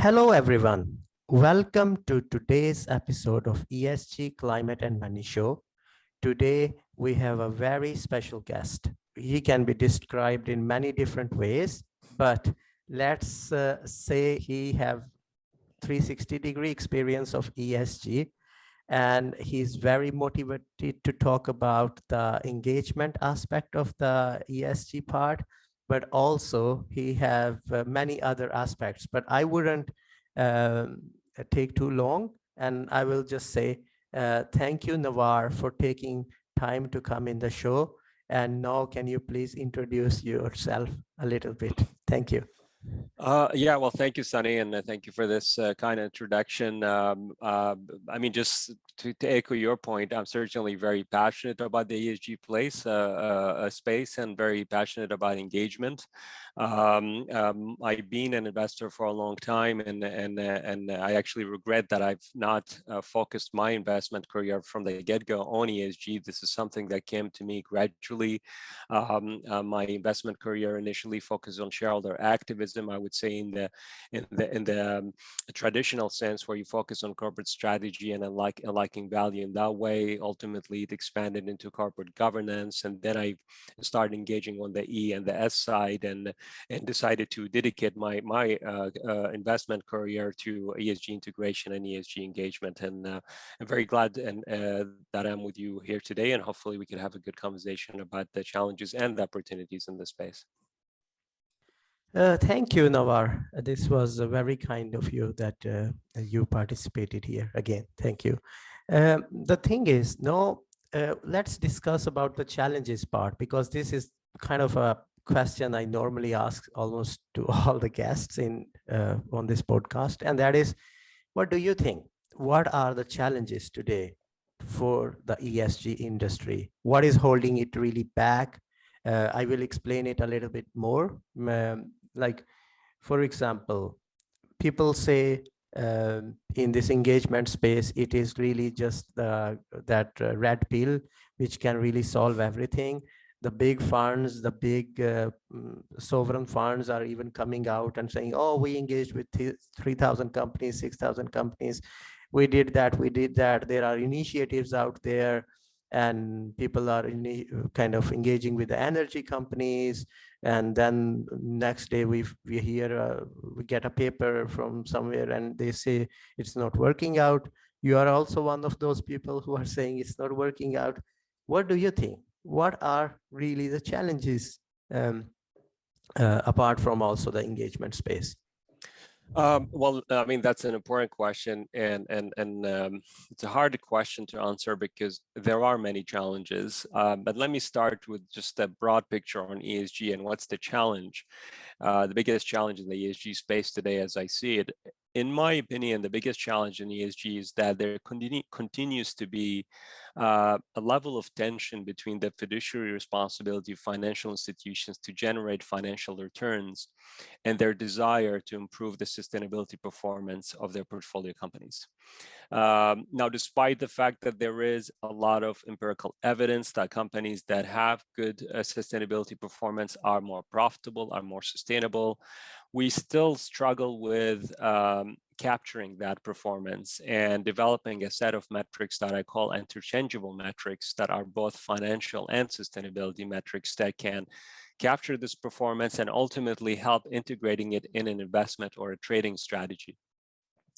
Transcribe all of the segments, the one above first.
Hello, everyone. Welcome to today's episode of ESG Climate and Money Show. Today, we have a very special guest. He can be described in many different ways, but let's say he have 360-degree experience of ESG, and he's very motivated to talk about the engagement aspect of the ESG part, but also he have many other aspects. But I wouldn't um, take too long, and I will just say thank you, Nawar, for taking time to come in the show. And now, can you please introduce yourself a little bit? Thank you. Yeah, well, thank you, Sunny, and thank you for this kind of introduction. I mean, just to echo your point, I'm certainly very passionate about the ESG space and very passionate about engagement. I've been an investor for a long time, and I actually regret that I've not focused my investment career from the get-go on ESG. This is something that came to me gradually. My investment career initially focused on shareholder activism. I would say in the traditional sense, where you focus on corporate strategy and unlocking value in that way. Ultimately, it expanded into corporate governance, and then I started engaging on the E and the S side, and decided to dedicate my investment career to ESG integration and ESG engagement. And I'm very glad that I'm with you here today, and hopefully we can have a good conversation about the challenges and the opportunities in this space. Thank you, Nawar. This was very kind of you that you participated here again. Thank you. The thing is, let's discuss about the challenges part, because this is kind of a question I normally ask almost to all the guests in on this podcast, and that is, what do you think? What are the challenges today for the ESG industry? What is holding it really back? I will explain it a little bit more. Like, for example, people say in this engagement space, it is really just that red pill, which can really solve everything. The big funds, the big sovereign funds are even coming out and saying, oh, we engaged with 3,000 companies, 6,000 companies. We did that, we did that. There are initiatives out there, and people are kind of engaging with the energy companies. And then next day we hear, we get a paper from somewhere and they say it's not working out. You are also one of those people who are saying it's not working out. What do you think? What are really the challenges apart from also the engagement space? Well, I mean, that's an important question, and it's a hard question to answer because there are many challenges. But let me start with just a broad picture on ESG and what's the challenge. The biggest challenge in the ESG space today, as I see it, in my opinion, the biggest challenge in ESG is that there continues to be a level of tension between the fiduciary responsibility of financial institutions to generate financial returns and their desire to improve the sustainability performance of their portfolio companies. Now, despite the fact that there is a lot of empirical evidence that companies that have good sustainability performance are more profitable, are more sustainable, we still struggle with capturing that performance and developing a set of metrics that I call interchangeable metrics that are both financial and sustainability metrics that can capture this performance and ultimately help integrating it in an investment or a trading strategy.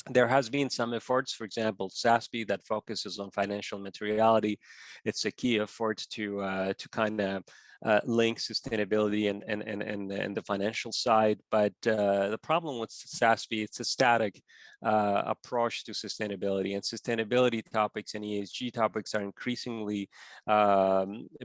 There has been some efforts, for example, SASB, that focuses on financial materiality. It's a key effort to kind of link sustainability and the financial side. But the problem with SASB, it's a static approach to sustainability, and sustainability topics and ESG topics are increasingly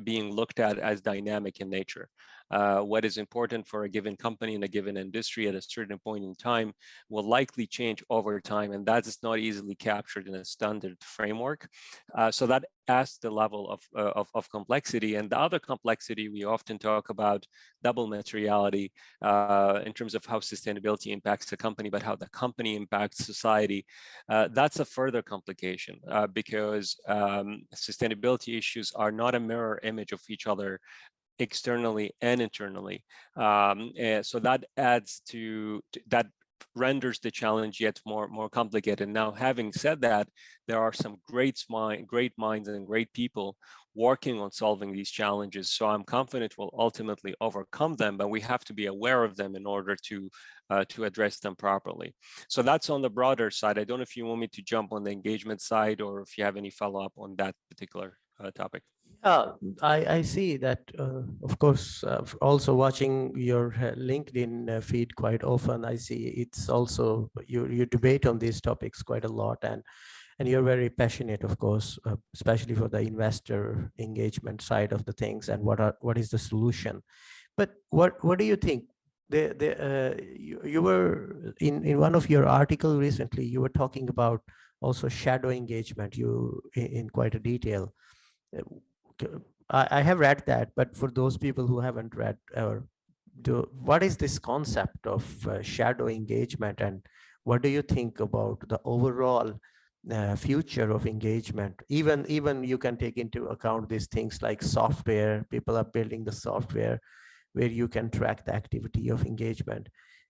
being looked at as dynamic in nature. What is important for a given company in a given industry at a certain point in time will likely change over time, and that is not easily captured in a standard framework. So that adds the level of complexity. And the other complexity, we often talk about double materiality in terms of how sustainability impacts the company, but how the company impacts society. That's a further complication because sustainability issues are not a mirror image of each other externally and internally. And so that adds to that renders the challenge yet more complicated. Now, having said that, there are some great minds and great people working on solving these challenges. So I'm confident we'll ultimately overcome them, but we have to be aware of them in order to address them properly. So that's on the broader side. I don't know if you want me to jump on the engagement side or if you have any follow-up on that particular topic. Yeah, I see that, of course, also watching your LinkedIn feed quite often, I see it's also, you debate on these topics quite a lot, and you're very passionate, of course, especially for the investor engagement side of the things and what is the solution. But what do you think? You were in one of your articles recently, you were talking about also shadow engagement, in quite a detail. I have read that, but for those people who haven't read, what is this concept of shadow engagement, and what do you think about the overall future of engagement? Even you can take into account these things like software. People are building the software where you can track the activity of engagement.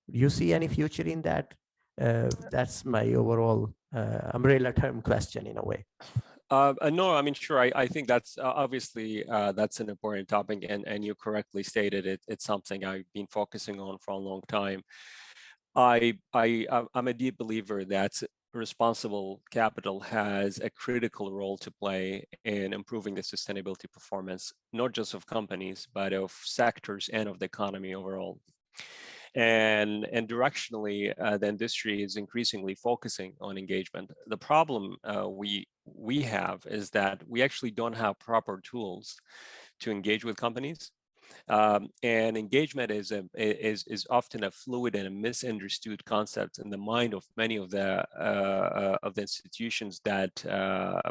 Do you see any future in that? That's my overall umbrella term question in a way. No, I mean, sure. I think that's obviously that's an important topic, and you correctly stated it. It's something I've been focusing on for a long time. I'm a deep believer that responsible capital has a critical role to play in improving the sustainability performance, not just of companies, but of sectors and of the economy overall. And directionally, the industry is increasingly focusing on engagement. The problem we have is that we actually don't have proper tools to engage with companies. And engagement is often a fluid and a misunderstood concept in the mind of many of the institutions that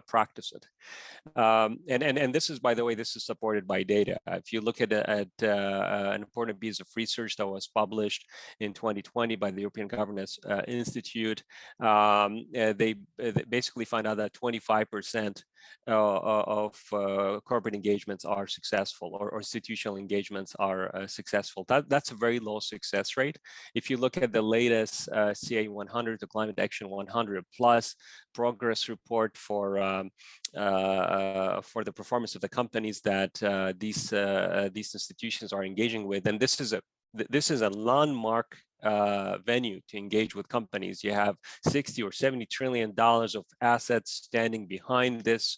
practice it. And this is, by the way, this is supported by data. If you look at an important piece of research that was published in 2020 by the European Governance Institute, they basically found out that 25% of corporate engagements are successful, or institutional engagements are successful. That's a very low success rate. If you look at the latest CA 100, the Climate Action 100 Plus progress report for the performance of the companies that these institutions are engaging with, and this is a landmark venue to engage with companies. You have 60 or 70 trillion dollars of assets standing behind this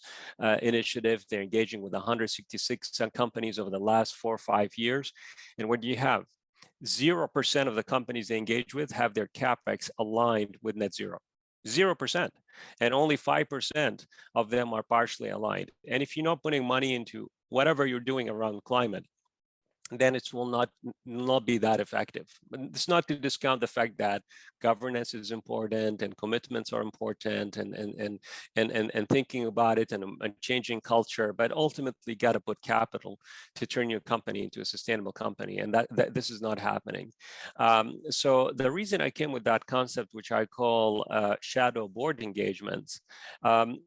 initiative. They're engaging with 166 companies over the last 4 or 5 years. And what do you have? 0% of the companies they engage with have their capex aligned with net zero. 0%. And only 5% of them are partially aligned. And if you're not putting money into whatever you're doing around climate, then it will not be that effective. But it's not to discount the fact that governance is important and commitments are important, and thinking about it and changing culture, but ultimately got to put capital to turn your company into a sustainable company, and that this is not happening. So the reason I came with that concept, which I call shadow board engagements,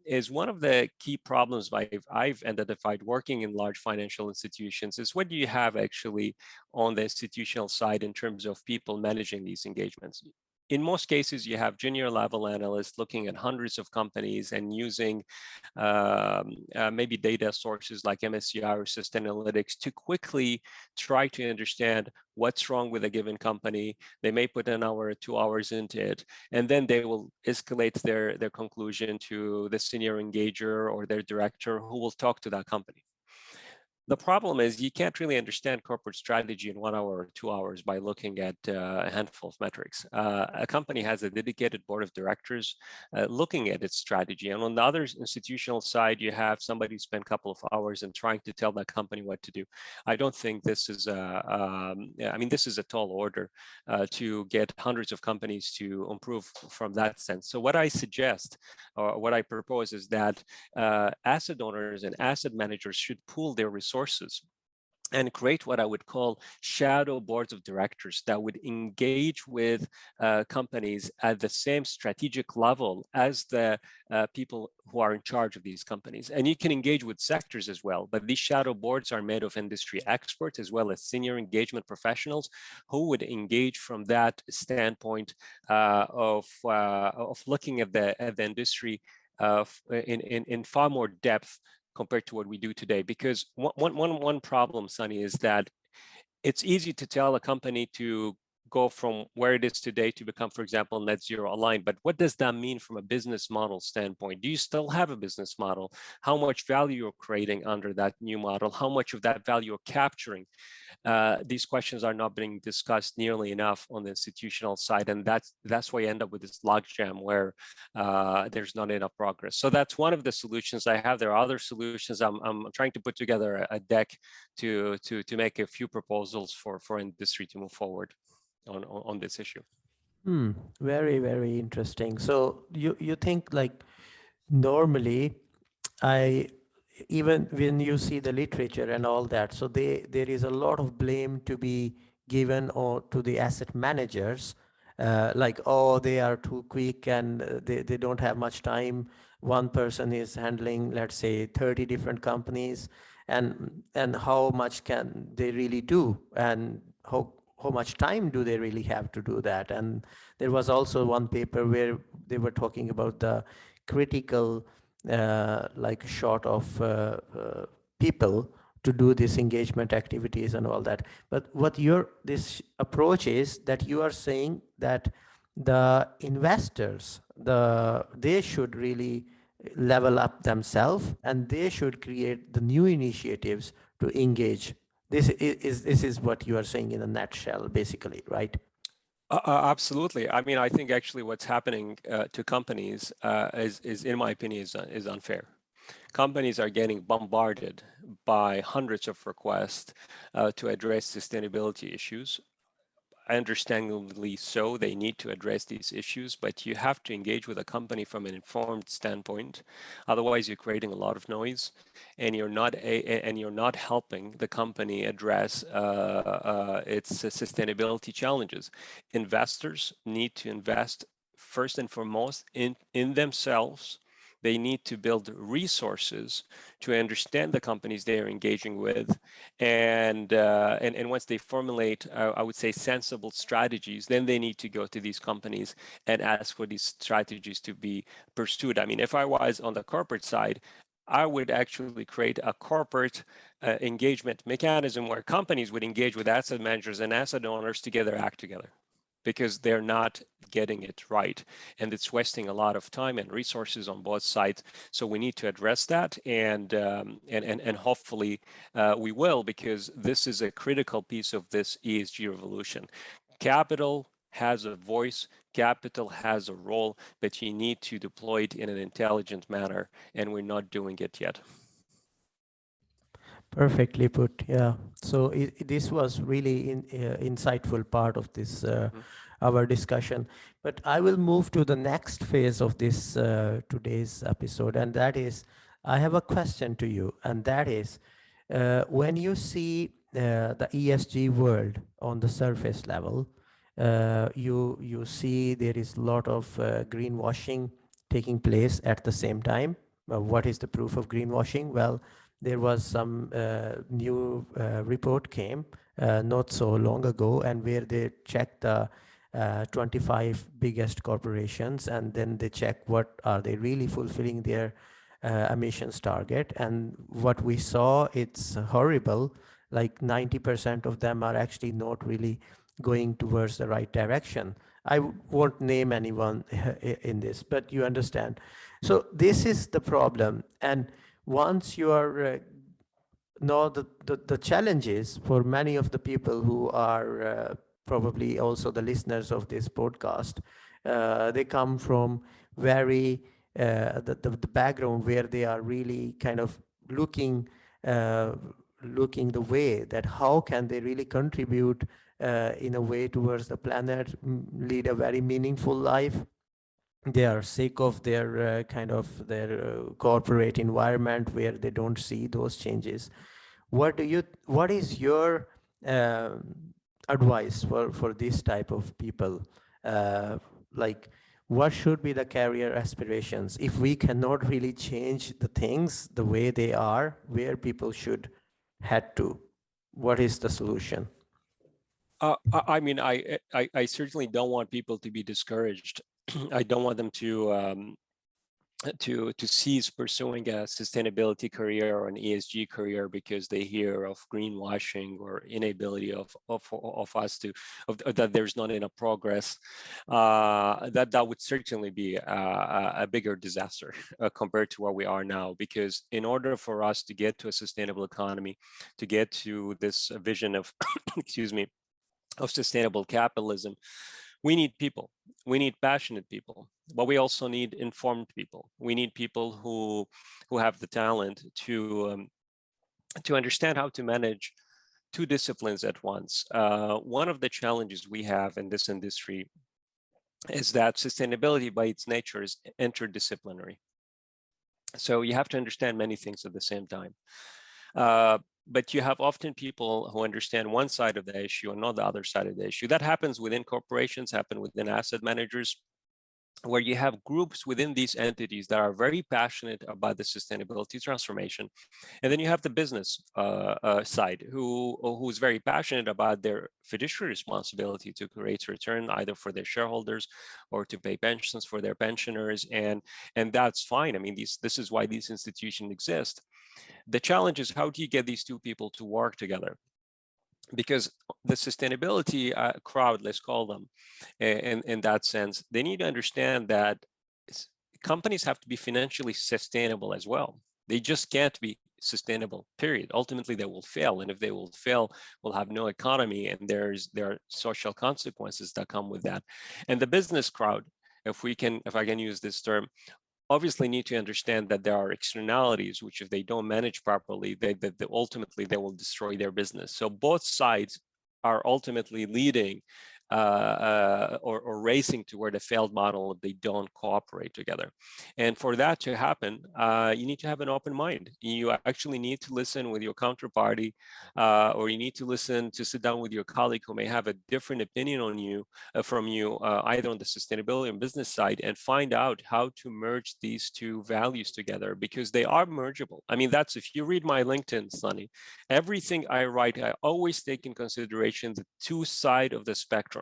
is one of the key problems I've identified working in large financial institutions is what do you have actually on the institutional side in terms of people managing these engagements. In most cases, you have junior level analysts looking at hundreds of companies and using maybe data sources like MSCI or Sustainalytics to quickly try to understand what's wrong with a given company. They may put an hour or 2 hours into it, and then they will escalate their conclusion to the senior engager or their director, who will talk to that company. The problem is you can't really understand corporate strategy in 1 hour or 2 hours by looking at a handful of metrics. A company has a dedicated board of directors looking at its strategy. And on the other institutional side, you have somebody who spent a couple of hours and trying to tell that company what to do. I don't think this is this is a tall order to get hundreds of companies to improve from that sense. So what I suggest, or what I propose, is that asset owners and asset managers should pool their resources and create what I would call shadow boards of directors that would engage with companies at the same strategic level as the people who are in charge of these companies. And you can engage with sectors as well, but these shadow boards are made of industry experts as well as senior engagement professionals who would engage from that standpoint of looking at the industry in far more depth compared to what we do today. Because one problem, Sunny, is that it's easy to tell a company to go from where it is today to become, for example, net zero aligned. But what does that mean from a business model standpoint? Do you still have a business model? How much value you're creating under that new model? How much of that value you're capturing? These questions are not being discussed nearly enough on the institutional side, and that's why you end up with this logjam where there's not enough progress. So that's one of the solutions I have. There are other solutions. I'm trying to put together a deck to make a few proposals for industry to move forward on this issue. Very, very interesting. So you think like normally I even when you see the literature and all that, so there is a lot of blame to be given or to the asset managers, like, oh, they are too quick and they don't have much time. One person is handling, let's say, 30 different companies, and how much can they really do, and how much time do they really have to do that? And there was also one paper where they were talking about the critical like short of people to do this engagement activities and all that. But what your this approach is that you are saying that the investors, they should really level up themselves and they should create the new initiatives to engage. This is what you are saying in a nutshell, basically, right? Absolutely. I mean, I think actually what's happening to companies is, in my opinion, is unfair. Companies are getting bombarded by hundreds of requests to address sustainability issues. Understandably so, they need to address these issues, but you have to engage with a company from an informed standpoint. Otherwise, you're creating a lot of noise, and you're not helping the company address its sustainability challenges. Investors need to invest first and foremost in themselves. They need to build resources to understand the companies they are engaging with, and once they formulate, I would say, sensible strategies, then they need to go to these companies and ask for these strategies to be pursued. I mean, if I was on the corporate side, I would actually create a corporate engagement mechanism where companies would engage with asset managers and asset owners together, act together, because they're not getting it right, and it's wasting a lot of time and resources on both sides. So we need to address that, and hopefully we will, because this is a critical piece of this ESG revolution. Capital has a voice, capital has a role, but you need to deploy it in an intelligent manner, and we're not doing it yet. Perfectly put. Yeah. So this was really insightful part of this our discussion. But I will move to the next phase of this today's episode, and that is, I have a question to you, and that is, when you see the ESG world on the surface level, you see there is a lot of greenwashing taking place at the same time. What is the proof of greenwashing? Well, there was some new report came not so long ago, and where they checked the 25 biggest corporations, and then they check what are they really fulfilling their emissions target. And what we saw, it's horrible. Like 90% of them are actually not really going towards the right direction. I won't name anyone in this, but you understand. So this is the problem. And once you are no, the challenge is for many of the people who are probably also the listeners of this podcast, they come from very the background where they are really kind of looking looking the way that how can they really contribute in a way towards the planet, lead a very meaningful life. They are sick of their kind of their corporate environment where they don't see those changes. What is your advice for this type of people? Like, what should be the career aspirations if we cannot really change the things the way they are, where people should head to? What is the solution? I mean, I certainly don't want people to be discouraged. I don't want them to cease pursuing a sustainability career or an ESG career because they hear of greenwashing or inability of us to that there's not enough progress. That would certainly be a bigger disaster compared to where we are now. Because in order for us to get to a sustainable economy, to get to this vision of excuse me, of sustainable capitalism, we need people. We need passionate people, but we also need informed people. We need people who have the talent to understand how to manage two disciplines at once. One of the challenges we have in this industry is that sustainability by its nature is interdisciplinary. So you have to understand many things at the same time. But you have often people who understand one side of the issue and not the other side of the issue. That happens within corporations, happen within asset managers, where you have groups within these entities that are very passionate about the sustainability transformation. And then you have the business side who's very passionate about their fiduciary responsibility to create return either for their shareholders or to pay pensions for their pensioners. And that's fine. I mean, this is why these institutions exist. The challenge is, how do you get these two people to work together? Because the sustainability crowd, let's call them, in that sense, they need to understand that companies have to be financially sustainable as well. They just can't be sustainable, period. Ultimately, they will fail. And if they will fail, we'll have no economy, and there are social consequences that come with that. And the business crowd, if I can use this term, obviously need to understand that there are externalities which, if they don't manage properly, they ultimately they will destroy their business. So both sides are ultimately leading or racing toward a failed model if they don't cooperate together. And for that to happen, you need to have an open mind. You actually need to listen with your counterparty, or you need to sit down with your colleague who may have a different opinion on you, from you, either on the sustainability and business side, and find out how to merge these two values together, because they are mergeable. I mean, that's, if you read my LinkedIn, Sunny, everything I write, I always take in consideration the two sides of the spectrum,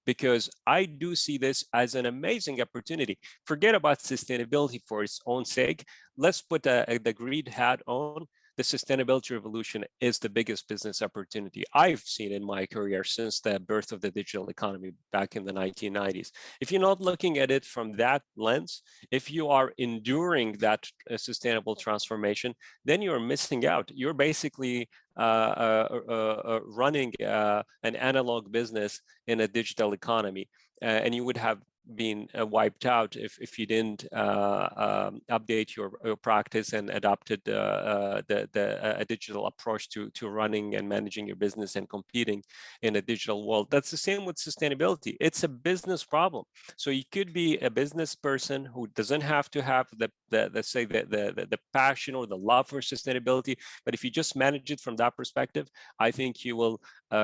because I do see this as an amazing opportunity. Forget about sustainability for its own sake. Let's put the greed hat on. The sustainability revolution is the biggest business opportunity I've seen in my career since the birth of the digital economy back in the 1990s. If you're not looking at it from that lens, if you are enduring that sustainable transformation, then you're missing out. You're basically running an analog business in a digital economy, and you would have been wiped out if you didn't update your practice and adopted a digital approach to running and managing your business and competing in a digital world. That's the same with sustainability. It's a business problem. So you could be a business person who doesn't have to have the passion or the love for sustainability, but if you just manage it from that perspective, I think you will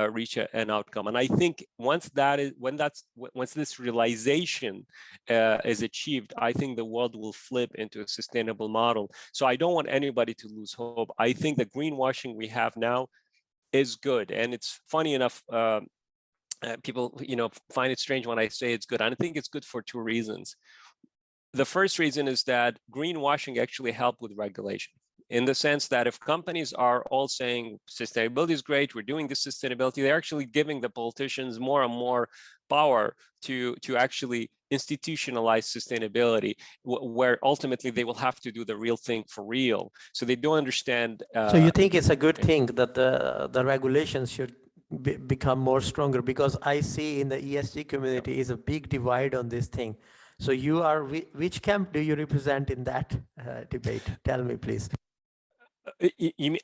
reach an outcome. And I think once this realization is achieved, I think the world will flip into a sustainable model. So I don't want anybody to lose hope. I think the greenwashing we have now is good, and it's funny enough. People, find it strange when I say it's good. And I think it's good for two reasons. The first reason is that greenwashing actually helped with regulation, in the sense that if companies are all saying sustainability is great, we're doing this sustainability, they're actually giving the politicians more and more power to actually institutionalize sustainability, where ultimately they will have to do the real thing for real. So they don't understand. So you think it's a good thing that the regulations should become more stronger? Because I see in the ESG community is a big divide on this thing. So you are, which camp do you represent in that debate? Tell me, please.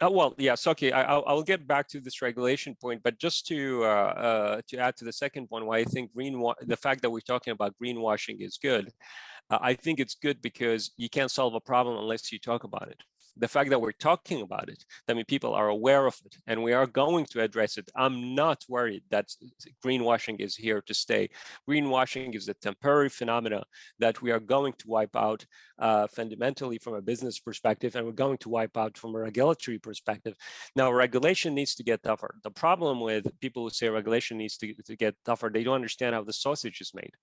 Well, yes, okay. I'll get back to this regulation point, but just to add to the second point, why I think the fact that we're talking about greenwashing is good. I think it's good because you can't solve a problem unless you talk about it. The fact that we're talking about it, that means people are aware of it, and we are going to address it. I'm not worried that greenwashing is here to stay. Greenwashing is a temporary phenomena that we are going to wipe out fundamentally from a business perspective, and we're going to wipe out from a regulatory perspective. Now, regulation needs to get tougher. The problem with people who say regulation needs to get tougher, they don't understand how the sausage is made.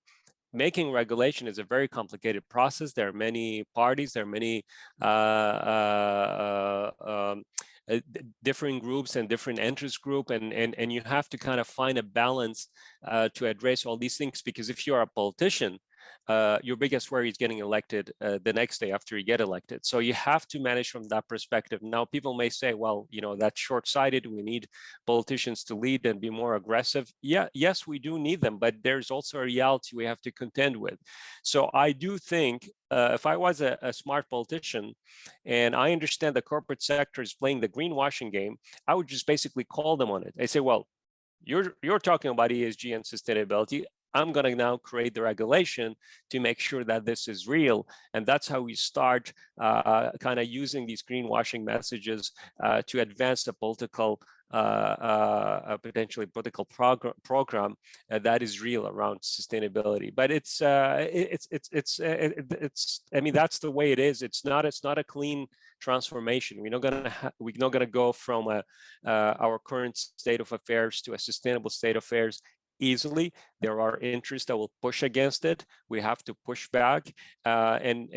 Making regulation is a very complicated process. There are many parties, there are many different groups and different interest group, and you have to kind of find a balance to address all these things, because if you're a politician, your biggest worry is getting elected the next day after you get elected. So you have to manage from that perspective. Now, people may say, well, you know, that's short-sighted. We need politicians to lead and be more aggressive. Yeah, yes, we do need them, but there's also a reality we have to contend with. So I do think if I was a smart politician and I understand the corporate sector is playing the greenwashing game, I would just basically call them on it. I say, well, you're talking about ESG and sustainability. I'm going to now create the regulation to make sure that this is real. And that's how we start kind of using these greenwashing messages to advance the political, potentially political program that is real around sustainability. But it's I mean, that's the way it is. It's not a clean transformation. We're not going to go from our current state of affairs to a sustainable state of affairs easily. There are interests that will push against it. We have to push back, and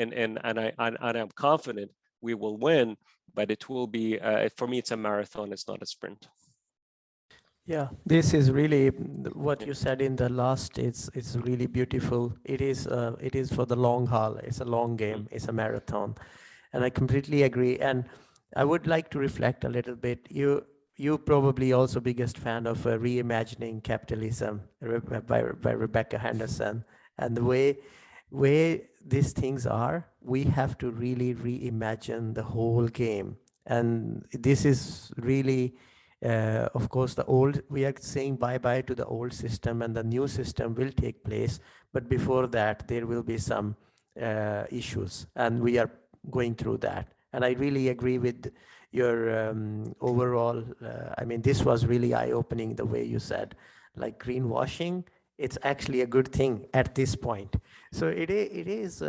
I'm confident we will win. But it will be, for me, it's a marathon. It's not a sprint. Yeah, this is really what you said in the last. It's really beautiful. It is for the long haul. It's a long game. It's a marathon, and I completely agree. And I would like to reflect a little bit. You probably also biggest fan of Reimagining Capitalism by Rebecca Henderson, and the way these things are, we have to really reimagine the whole game. And this is really, of course, we are saying bye-bye to the old system, and the new system will take place. But before that, there will be some issues, and we are going through that. And I really agree with your overall, I mean, this was really eye-opening, the way you said, like greenwashing, it's actually a good thing at this point. So it is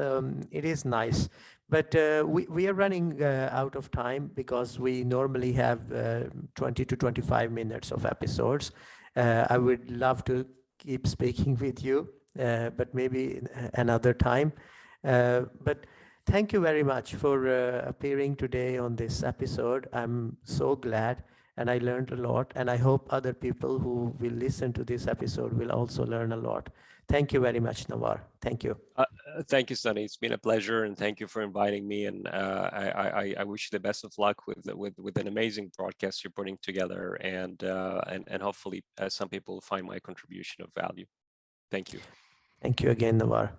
nice. But we are running out of time, because we normally have 20 to 25 minutes of episodes. I would love to keep speaking with you, but maybe another time. But thank you very much for appearing today on this episode. I'm so glad, and I learned a lot, and I hope other people who will listen to this episode will also learn a lot. Thank you very much, Nawar. Thank you. Thank you, Sunny. It's been a pleasure, and thank you for inviting me. And I wish you the best of luck with an amazing broadcast you're putting together, and hopefully some people find my contribution of value. Thank you. Thank you again, Nawar.